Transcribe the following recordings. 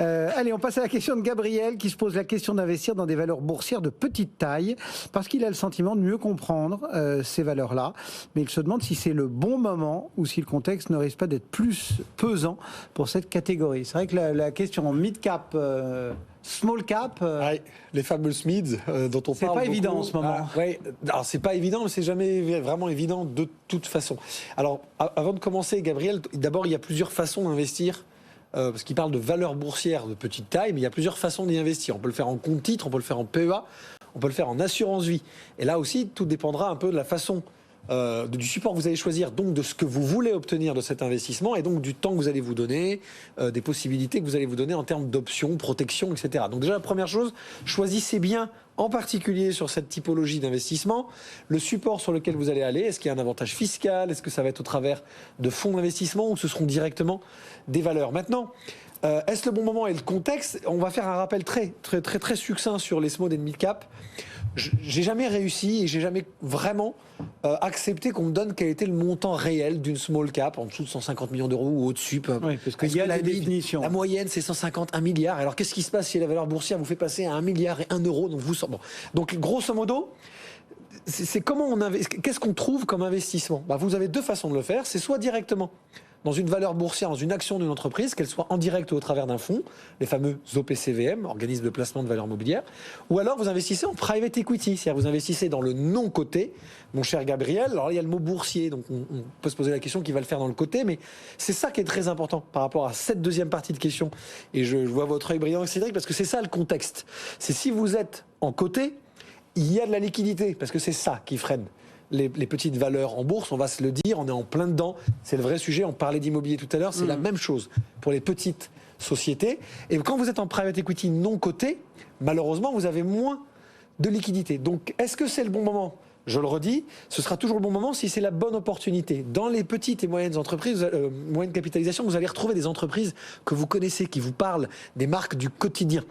Allez, on passe à la question de Gabriel qui se pose la question d'investir dans des valeurs boursières de petite taille parce qu'il a le sentiment de mieux comprendre ces valeurs-là. Mais il se demande si c'est le bon moment ou si le contexte ne risque pas d'être plus pesant pour cette catégorie. C'est vrai que la question mid-cap... small cap, les fameux SMIDs dont on parle. C'est pas beaucoup. évident en ce moment. Alors c'est pas évident, mais c'est jamais vraiment évident de toute façon. Alors avant de commencer, Gabriel, d'abord il y a plusieurs façons d'investir. Parce qu'il parle de valeurs boursières de petite taille, mais il y a plusieurs façons d'y investir. On peut le faire en compte titre, on peut le faire en PEA, on peut le faire en assurance vie. Et là aussi, tout dépendra un peu de la façon du support que vous allez choisir, donc de ce que vous voulez obtenir de cet investissement et donc du temps que vous allez vous donner, des possibilités que vous allez vous donner en termes d'options, protection, etc. Donc déjà la première chose, choisissez bien, en particulier sur cette typologie d'investissement, le support sur lequel vous allez aller. Est-ce qu'il y a un avantage fiscal? Est-ce que ça va être au travers de fonds d'investissement ou ce seront directement des valeurs? Maintenant, est-ce le bon moment et le contexte? On va faire un rappel très succinct sur les small et mid cap. J'ai jamais réussi et j'ai jamais vraiment accepté qu'on me donne quel était le montant réel d'une small cap en dessous de 150 millions d'euros ou au-dessus. Oui, parce qu'il y a la définition. La moyenne, c'est 150, 1 milliard. Alors qu'est-ce qui se passe si la valeur boursière vous fait passer à 1 milliard et 1 euro? Donc vous bon. Donc grosso modo, c'est comment on investit. Qu'est-ce qu'on trouve comme investissement? Vous avez deux façons de le faire. C'est soit directement dans une valeur boursière, dans une action d'une entreprise, qu'elle soit en direct ou au travers d'un fonds, les fameux OPCVM, organismes de placement de valeurs mobilières, ou alors vous investissez en private equity, c'est-à-dire vous investissez dans le non coté, mon cher Gabriel. Alors là, il y a le mot boursier, donc on peut se poser la question qui va le faire dans le coté, mais c'est ça qui est très important par rapport à cette deuxième partie de question. Et je vois votre œil brillant, Cédric, parce que c'est ça le contexte. C'est si vous êtes en coté, il y a de la liquidité, parce que c'est ça qui freine les petites valeurs en bourse, on va se le dire, on est en plein dedans, c'est le vrai sujet, on parlait d'immobilier tout à l'heure, c'est la même chose pour les petites sociétés. Et quand vous êtes en private equity non coté, malheureusement, vous avez moins de liquidité. Donc, est-ce que c'est le bon moment? Je le redis, ce sera toujours le bon moment si c'est la bonne opportunité. Dans les petites et moyennes entreprises, moyenne capitalisation, vous allez retrouver des entreprises que vous connaissez, qui vous parlent, des marques du quotidien.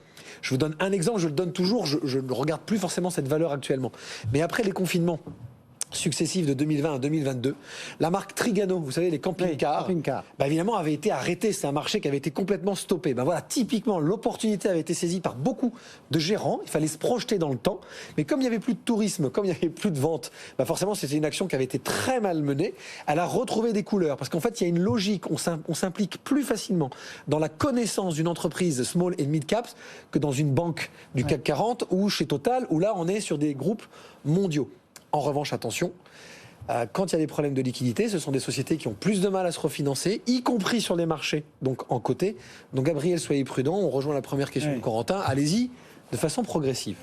Je vous donne un exemple, je le donne toujours, je ne regarde plus forcément cette valeur actuellement. Mais après les confinements successifs de 2020 à 2022, la marque Trigano, vous savez, les camping-cars, évidemment avait été arrêtée. C'est un marché qui avait été complètement stoppé. Voilà, typiquement, l'opportunité avait été saisie par beaucoup de gérants. Il fallait se projeter dans le temps. Mais comme il n'y avait plus de tourisme, comme il n'y avait plus de vente, forcément, c'était une action qui avait été très mal menée. Elle a retrouvé des couleurs. Parce qu'en fait, il y a une logique. On s'implique plus facilement dans la connaissance d'une entreprise small et mid caps que dans une banque du CAC 40 ou chez Total, où là, on est sur des groupes mondiaux. En revanche, attention, quand il y a des problèmes de liquidité, ce sont des sociétés qui ont plus de mal à se refinancer, y compris sur les marchés, donc en côté. Donc Gabriel, soyez prudent, on rejoint la première question de Corentin, allez-y, de façon progressive.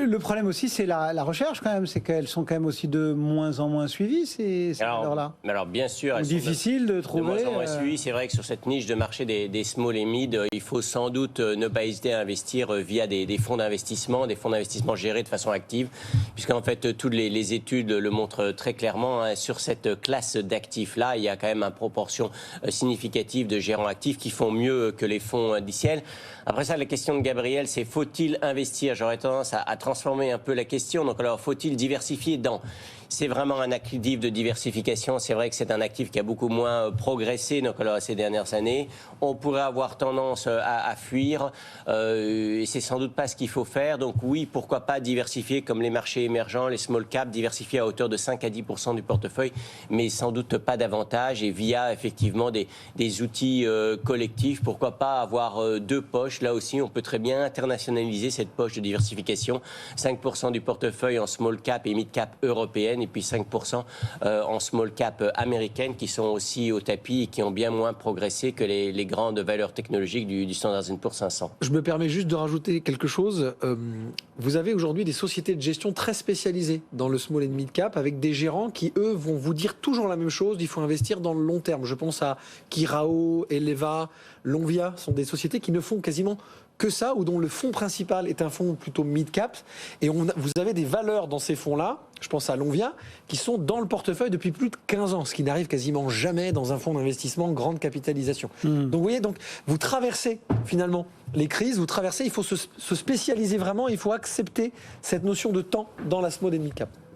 Le problème aussi, c'est la recherche quand même, c'est qu'elles sont quand même aussi de moins en moins suivies, ces valeurs-là. Alors bien sûr, elles difficile de trouver. De moins en moins suivies. C'est vrai que sur cette niche de marché des small et mid, il faut sans doute ne pas hésiter à investir via des fonds d'investissement gérés de façon active, puisqu'en fait toutes les études le montrent très clairement. Sur cette classe d'actifs-là, il y a quand même une proportion significative de gérants actifs qui font mieux que les fonds indiciels. Après ça, la question de Gabriel, c'est faut-il investir? J'aurais tendance à transformer un peu la question. Donc alors, faut-il diversifier dans? C'est vraiment un actif de diversification. C'est vrai que c'est un actif qui a beaucoup moins progressé donc, alors, ces dernières années. On pourrait avoir tendance à fuir. Et c'est sans doute pas ce qu'il faut faire. Donc oui, pourquoi pas diversifier comme les marchés émergents, les small caps, diversifier à hauteur de 5 à 10% du portefeuille, mais sans doute pas davantage. Et via effectivement des outils collectifs, pourquoi pas avoir deux poches. Là aussi, on peut très bien internationaliser cette poche de diversification. 5% du portefeuille en small cap et mid cap européenne. Et puis 5% en small cap américaines qui sont aussi au tapis et qui ont bien moins progressé que les grandes valeurs technologiques du Standard & Poor's 500. Je me permets juste de rajouter quelque chose. Vous avez aujourd'hui des sociétés de gestion très spécialisées dans le small and mid cap avec des gérants qui, eux, vont vous dire toujours la même chose. Il faut investir dans le long terme. Je pense à Kirao, Eleva, Lonvia. Ce sont des sociétés qui ne font quasiment que ça, ou dont le fonds principal est un fonds plutôt mid-cap. Et vous avez des valeurs dans ces fonds-là, je pense à Lonvia, qui sont dans le portefeuille depuis plus de 15 ans, ce qui n'arrive quasiment jamais dans un fonds d'investissement grande capitalisation. Donc vous voyez, vous traversez finalement les crises, il faut se spécialiser vraiment, il faut accepter cette notion de temps dans la small et mid-cap.